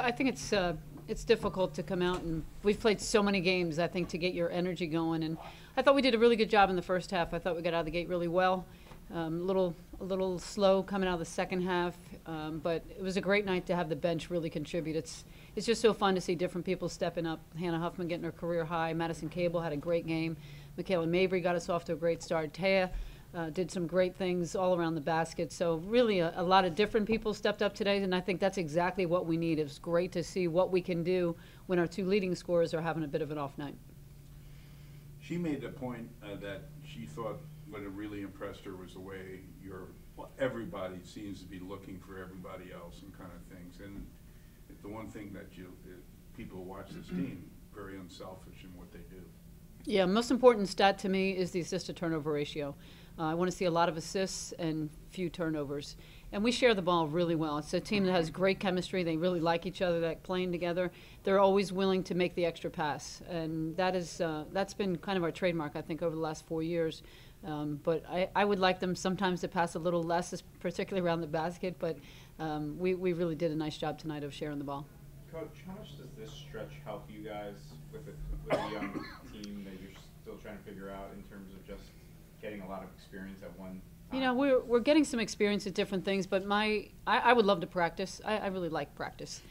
I think it's difficult to come out, and we've played so many games, I think, to get your energy going. And I thought we did a really good job in the first half. I thought we got out of the gate really well. A little slow coming out of the second half, but it was a great night to have the bench really contribute. It's just so fun to see different people stepping up. Hannah Huffman getting her career high. Madison Cable had a great game. Michaela Mabrey got us off to a great start. Taya did some great things all around the basket. So really a lot of different people stepped up today, and I think that's exactly what we need. It was great to see what we can do when our two leading scorers are having a bit of an off night. She made the point that she thought what really impressed her was the way everybody seems to be looking for everybody else and kind of things. And the one thing that people who watch this team, very unselfish in what they do. Yeah, most important stat to me is the assist-to-turnover ratio. I want to see a lot of assists and few turnovers. And we share the ball really well. It's a team that has great chemistry. They really like each other, that playing together. They're always willing to make the extra pass. And that's been kind of our trademark, I think, over the last 4 years. But I would like them sometimes to pass a little less, particularly around the basket. But we really did a nice job tonight of sharing the ball. Coach, how much does this stretch help you guys with a young team that you're still trying to figure out in terms of just getting a lot of experience at one time? You know, we're getting some experience at different things, but I would love to practice. I really like practice.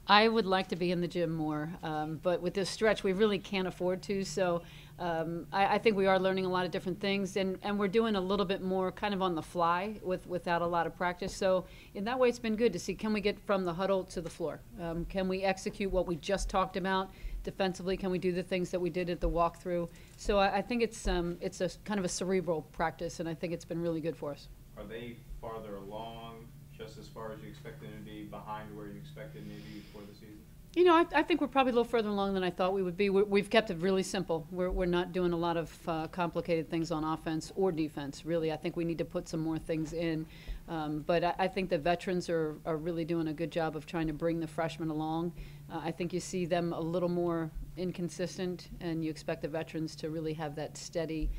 I would like to be in the gym more, but with this stretch, we really can't afford to. So I think we are learning a lot of different things, and we're doing a little bit more kind of on the fly without a lot of practice. So in that way, it's been good to see, can we get from the huddle to the floor? Can we execute what we just talked about defensively? Can we do the things that we did at the walkthrough? So I think it's a kind of a cerebral practice, and I think it's been really good for us. Are they farther along, just as far as you expect them to be, behind where you expected maybe before the season? You know, I think we're probably a little further along than I thought we would be. We've kept it really simple. We're not doing a lot of complicated things on offense or defense, really. I think we need to put some more things in. But I think the veterans are really doing a good job of trying to bring the freshmen along. I think you see them a little more inconsistent, and you expect the veterans to really have that steady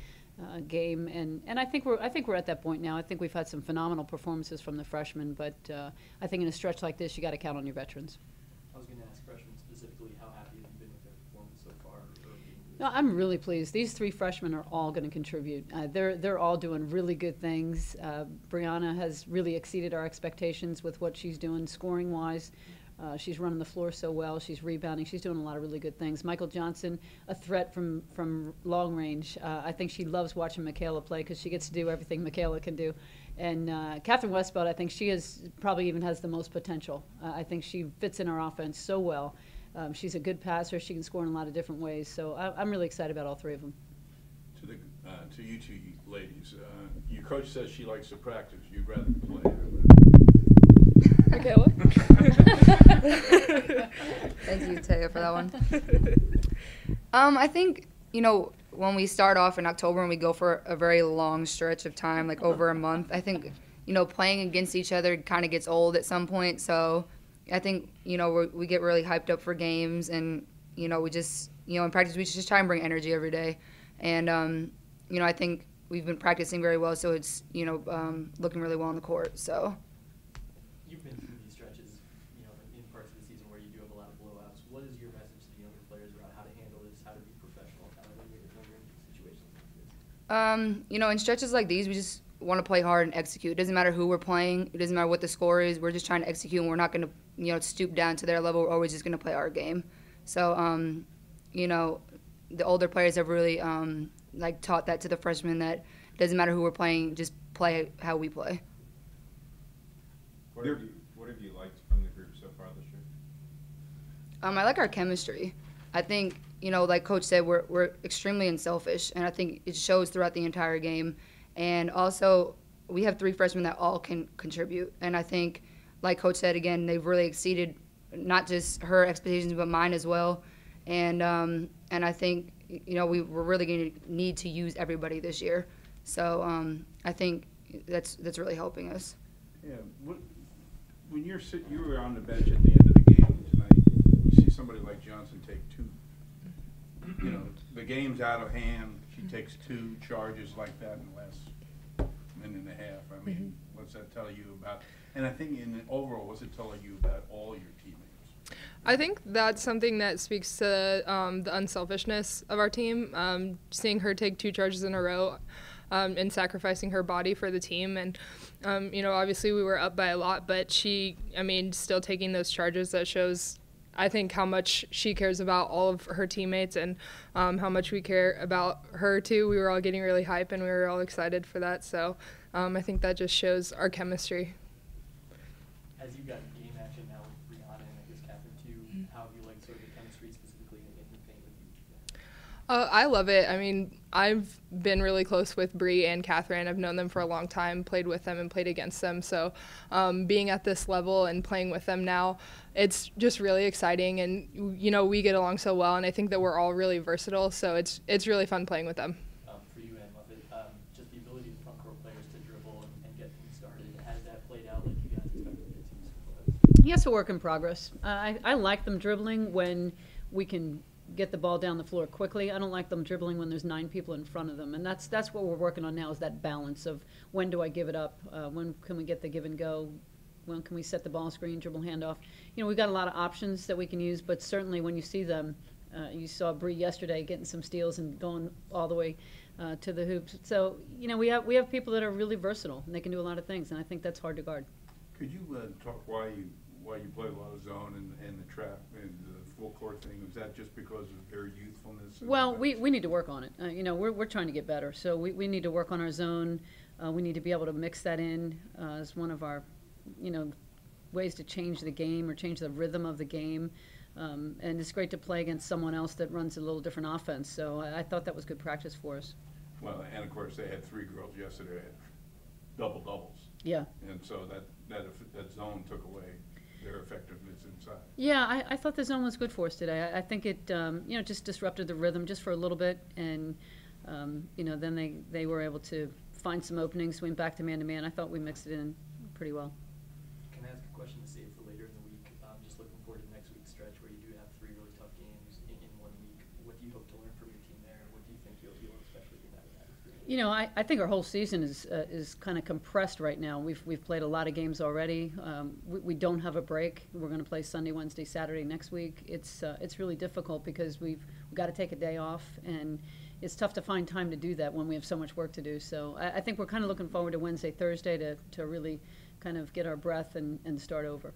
game. And I think we're at that point now. I think we've had some phenomenal performances from the freshmen, but I think in a stretch like this, you got to count on your veterans. I was going to ask freshmen specifically, how happy have you been with their performance so far? No, I'm really pleased. These three freshmen are all going to contribute. They're all doing really good things. Brianna has really exceeded our expectations with what she's doing scoring-wise. She's running the floor so well. She's rebounding. She's doing a lot of really good things. Michael Johnson, a threat from long range. I think she loves watching Michaela play because she gets to do everything Michaela can do. And Catherine Westbelt, I think she probably even has the most potential. I think she fits in our offense so well. She's a good passer. She can score in a lot of different ways. So I'm really excited about all three of them. To you two ladies, your coach says she likes to practice. You'd rather play. Michaela? Thank you, Taya, for that one. I think, you know, when we start off in October and we go for a very long stretch of time, like over a month, I think, you know, playing against each other kind of gets old at some point. So I think, you know, we get really hyped up for games, and, you know, we just, you know, in practice we just try and bring energy every day. And, you know, I think we've been practicing very well, so it's, you know, looking really well on the court. So. You've been through these stretches, you know, in parts of the season where you do have a lot of blowouts. What is your message to the younger players about how to handle this, how to be professional, how to when you're in situations like this? You know, in stretches like these, we just want to play hard and execute. It doesn't matter who we're playing. It doesn't matter what the score is. We're just trying to execute, and we're not going to, you know, stoop down to their level. We're always just going to play our game. So, you know, the older players have really, like, taught that to the freshmen, that it doesn't matter who we're playing, just play how we play. What have you liked from the group so far this year? I like our chemistry. I think, you know, like Coach said, we're extremely unselfish, and I think it shows throughout the entire game. And also, we have three freshmen that all can contribute. And I think, like Coach said, again, they've really exceeded not just her expectations, but mine as well. And I think, you know, we're really going to need to use everybody this year. So I think that's really helping us. Yeah. When you were on the bench at the end of the game tonight, you see somebody like Johnson take two. You know, the game's out of hand. She takes two charges like that in the last minute and a half. I mean, what's that tell you about? And I think in overall, what's it telling you about all your teammates? I think that's something that speaks to the unselfishness of our team. Seeing her take 2 charges in a row and sacrificing her body for the team. And, obviously we were up by a lot, but still taking those charges, that shows, I think, how much she cares about all of her teammates and how much we care about her, too. We were all getting really hype, and we were all excited for that. So I think that just shows our chemistry. As you got game action now with Brianna and I guess Catherine too, how have you liked sort of the chemistry specifically in the paint with you? I love it. I've been really close with Bree and Catherine. I've known them for a long time, played with them and played against them. So being at this level and playing with them now, it's just really exciting. And, we get along so well, and I think that we're all really versatile. So it's really fun playing with them. For you and Muffet, just the ability of front court players to dribble and get things started, has that played out like you guys expected it to? Yes, a work in progress. I like them dribbling when we can get the ball down the floor quickly. I don't like them dribbling when there's 9 people in front of them, and that's what we're working on now, is that balance of when do I give it up, when can we get the give and go, when can we set the ball screen, dribble handoff. We've got a lot of options that we can use, but certainly when you see them, you saw Bree yesterday getting some steals and going all the way to the hoops. So we have people that are really versatile and they can do a lot of things, and I think that's hard to guard. Could you Talk why you play a lot of zone and the trap and the full court thing? Was that just because of their youthfulness? Well, we need to work on it. We're trying to get better, so we need to work on our zone. We need to be able to mix that in as one of our, ways to change the game or change the rhythm of the game. And it's great to play against someone else that runs a little different offense. So I thought that was good practice for us. Well, and of course they had 3 girls yesterday, doubles. Yeah. And so that zone took away their effectiveness inside. Yeah, I thought the zone was good for us today. I think it, just disrupted the rhythm just for a little bit, and then they were able to find some openings, went back to man-to-man. I thought we mixed it in pretty well. Can I ask a question to save for later in the week? Just looking forward to next week's stretch where you do have 3 really tough games in 1 week. What do you hope to learn from your team there? What do you think you'll especially get out of that? I think our whole season is kind of compressed right now. We've played a lot of games already. We don't have a break. We're going to play Sunday, Wednesday, Saturday next week. It's really difficult because we've got to take a day off, and it's tough to find time to do that when we have so much work to do. So I think we're kind of looking forward to Wednesday, Thursday to really kind of get our breath and start over.